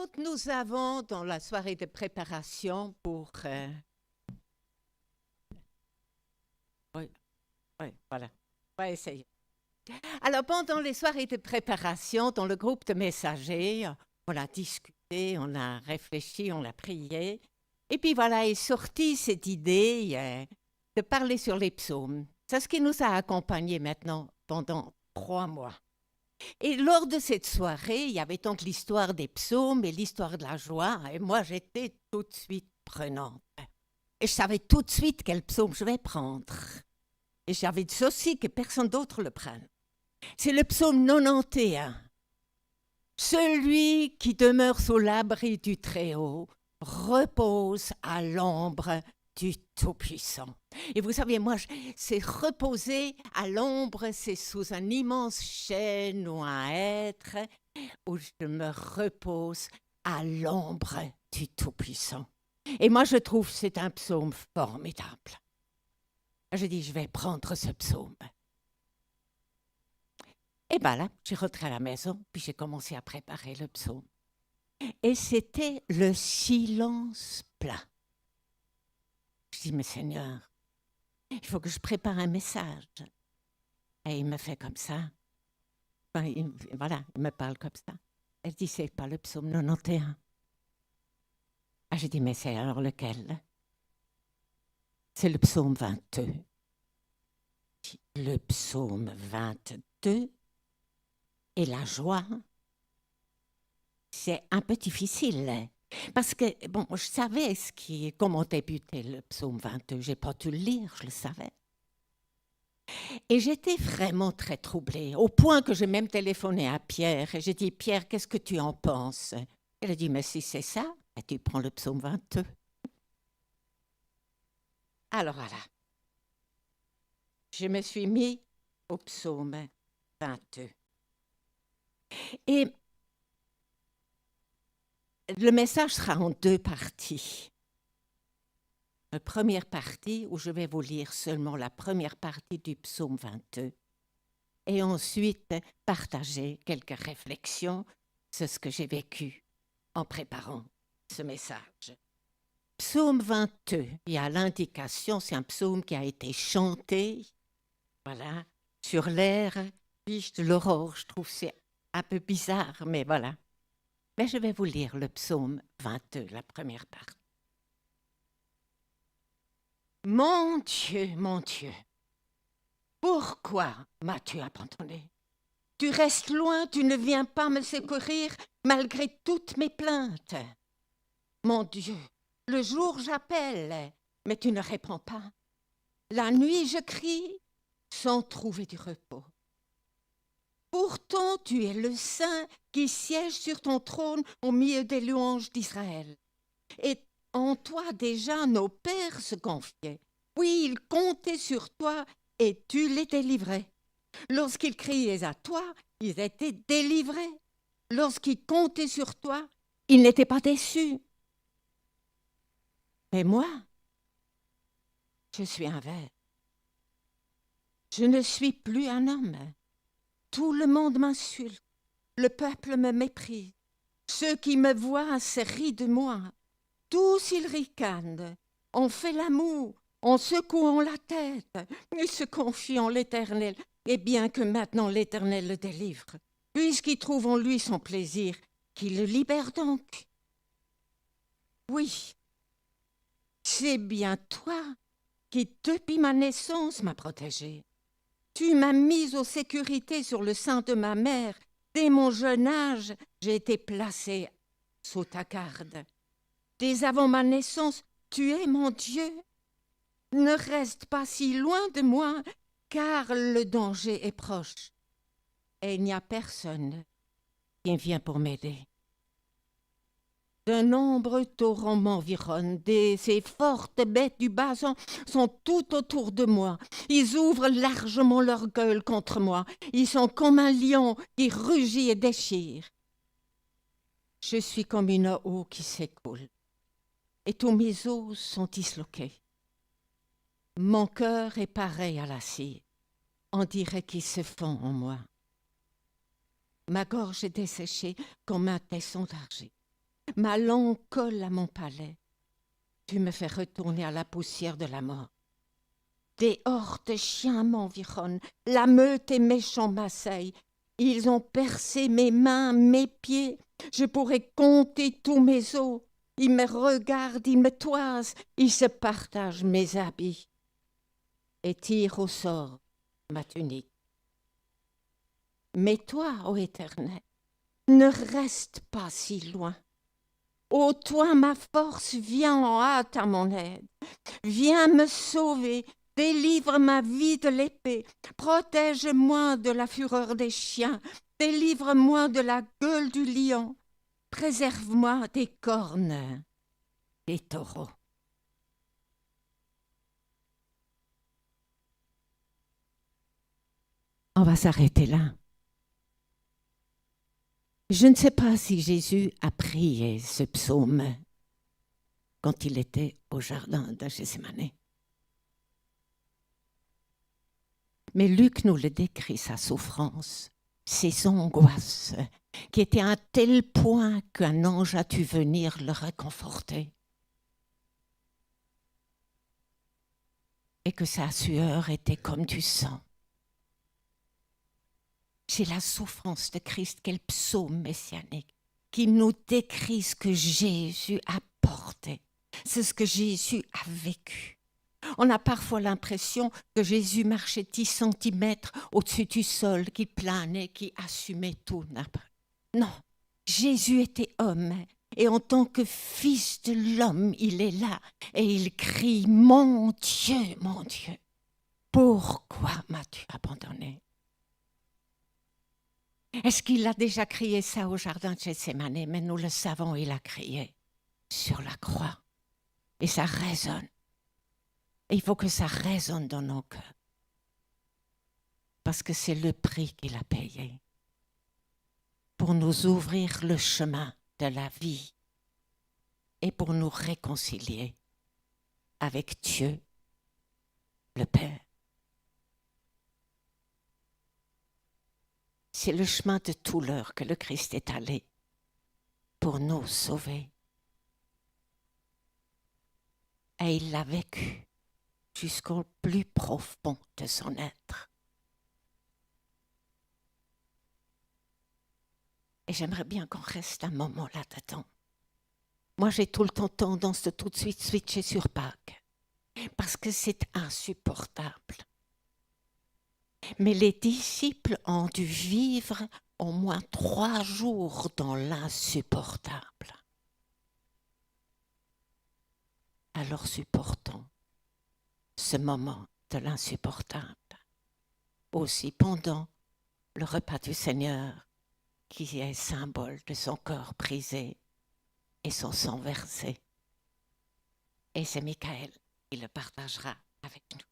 autres, nous avons dans la soirée de préparation pour... Oui, oui, voilà. On va essayer. Alors, pendant les soirées de préparation, dans le groupe de messagers, on a discuté, on a réfléchi, on a prié. Et puis voilà, est sortie cette idée de parler sur les psaumes. C'est ce qui nous a accompagnés maintenant pendant 3 mois. Et lors de cette soirée, il y avait donc l'histoire des psaumes et l'histoire de la joie. Et moi, j'étais tout de suite prenante. Et je savais tout de suite quel psaume je vais prendre. Et j'avais dit aussi que personne d'autre le prenne. C'est le psaume 91. Celui qui demeure sous l'abri du Très-Haut repose à l'ombre du Tout-Puissant. Et vous savez, moi, c'est reposer à l'ombre, c'est sous un immense chêne ou un hêtre où je me repose à l'ombre du Tout-Puissant. Et moi, je trouve que c'est un psaume formidable. Je dis, je vais prendre ce psaume. Et bien là, j'ai rentré à la maison, puis j'ai commencé à préparer le psaume. Et c'était le silence plat. Je dis, mais Seigneur, il faut que je prépare un message. Et il me fait comme ça. Enfin, il me parle comme ça. Elle dit, c'est pas le psaume 91. Ah, j'ai dit, mais c'est alors lequel? C'est le psaume 22. Le psaume 22 et la joie, c'est un peu difficile. Parce que, bon, je savais comment débutait le psaume 22. Je n'ai pas dû le lire, je le savais. Et j'étais vraiment très troublée, au point que j'ai même téléphoné à Pierre. Et j'ai dit, Pierre, qu'est-ce que tu en penses? Elle a dit, mais si c'est ça, tu prends le psaume 22. Alors voilà. Je me suis mis au psaume 22. Et le message sera en 2 parties. Une première partie où je vais vous lire seulement la première partie du psaume 22 et ensuite partager quelques réflexions sur ce que j'ai vécu en préparant ce message. Psaume 22, il y a l'indication, c'est un psaume qui a été chanté, voilà, sur l'air de l'aurore. Je trouve que c'est un peu bizarre, mais voilà. Mais je vais vous lire le psaume 22, la première partie. Mon Dieu, pourquoi m'as-tu abandonné? Tu restes loin, tu ne viens pas me secourir malgré toutes mes plaintes. Mon Dieu, le jour j'appelle, mais tu ne réponds pas. La nuit je crie sans trouver du repos. Pourtant tu es le Saint qui siège sur ton trône au milieu des louanges d'Israël. Et en toi déjà nos pères se confiaient. Oui, ils comptaient sur toi et tu les délivrais. Lorsqu'ils criaient à toi, ils étaient délivrés. Lorsqu'ils comptaient sur toi, ils n'étaient pas déçus. Mais moi, je suis un ver. Je ne suis plus un homme. Tout le monde m'insulte. Le peuple me méprise. Ceux qui me voient se rient de moi. Tous ils ricanent. On fait l'amour en secouant la tête. Ils se confient en l'Éternel. Et bien que maintenant l'Éternel le délivre, puisqu'il trouve en lui son plaisir, qu'il le libère donc. Oui, c'est bien toi qui, depuis ma naissance, m'as protégée. Tu m'as mise aux sécurités sur le sein de ma mère. Dès mon jeune âge, j'ai été placée sous ta garde. Dès avant ma naissance, tu es mon Dieu. Ne reste pas si loin de moi, car le danger est proche. Et il n'y a personne qui vient pour m'aider. De nombreux torrents m'environnent, ces fortes bêtes du bassin sont tout autour de moi. Ils ouvrent largement leur gueule contre moi. Ils sont comme un lion qui rugit et déchire. Je suis comme une eau qui s'écoule, et tous mes os sont disloqués. Mon cœur est pareil à l'acier, on dirait qu'il se fond en moi. Ma gorge est desséchée comme un tesson d'argile. Ma langue colle à mon palais. Tu me fais retourner à la poussière de la mort. Des hordes de chiens m'environnent, la meute et méchants m'assaillent. Ils ont percé mes mains, mes pieds. Je pourrais compter tous mes os. Ils me regardent, ils me toisent, ils se partagent mes habits et tirent au sort ma tunique. Mais toi, ô Éternel, ne reste pas si loin. Ô toi, ma force, viens en hâte à mon aide. Viens me sauver, délivre ma vie de l'épée. Protège-moi de la fureur des chiens. Délivre-moi de la gueule du lion. Préserve-moi des cornes des taureaux. On va s'arrêter là. Je ne sais pas si Jésus a prié ce psaume quand il était au jardin de Gethsémani. Mais Luc nous le décrit, sa souffrance, ses angoisses, qui étaient à un tel point qu'un ange a dû venir le réconforter. Et que sa sueur était comme du sang. C'est la souffrance de Christ, quel psaume messianique, qui nous décrit ce que Jésus a porté. C'est ce que Jésus a vécu. On a parfois l'impression que Jésus marchait 10 centimètres au-dessus du sol, qu'il planait, qu'il assumait tout. Non, Jésus était homme. Et en tant que fils de l'homme, il est là. Et il crie, mon Dieu, pourquoi m'as-tu abandonné? Est-ce qu'il a déjà crié ça au jardin de Gethsémani? Mais nous le savons, il a crié sur la croix. Et ça résonne. Et il faut que ça résonne dans nos cœurs. Parce que c'est le prix qu'il a payé pour nous ouvrir le chemin de la vie et pour nous réconcilier avec Dieu, le Père. C'est le chemin de douleur que le Christ est allé pour nous sauver. Et il l'a vécu jusqu'au plus profond de son être. Et j'aimerais bien qu'on reste un moment là-dedans. Moi, j'ai tout le temps tendance de tout de suite switcher sur Pâques, parce que c'est insupportable. Mais les disciples ont dû vivre au moins 3 jours dans l'insupportable. Alors supportons ce moment de l'insupportable. Aussi pendant le repas du Seigneur, qui est symbole de son corps brisé et son sang versé. Et c'est Michael qui le partagera avec nous.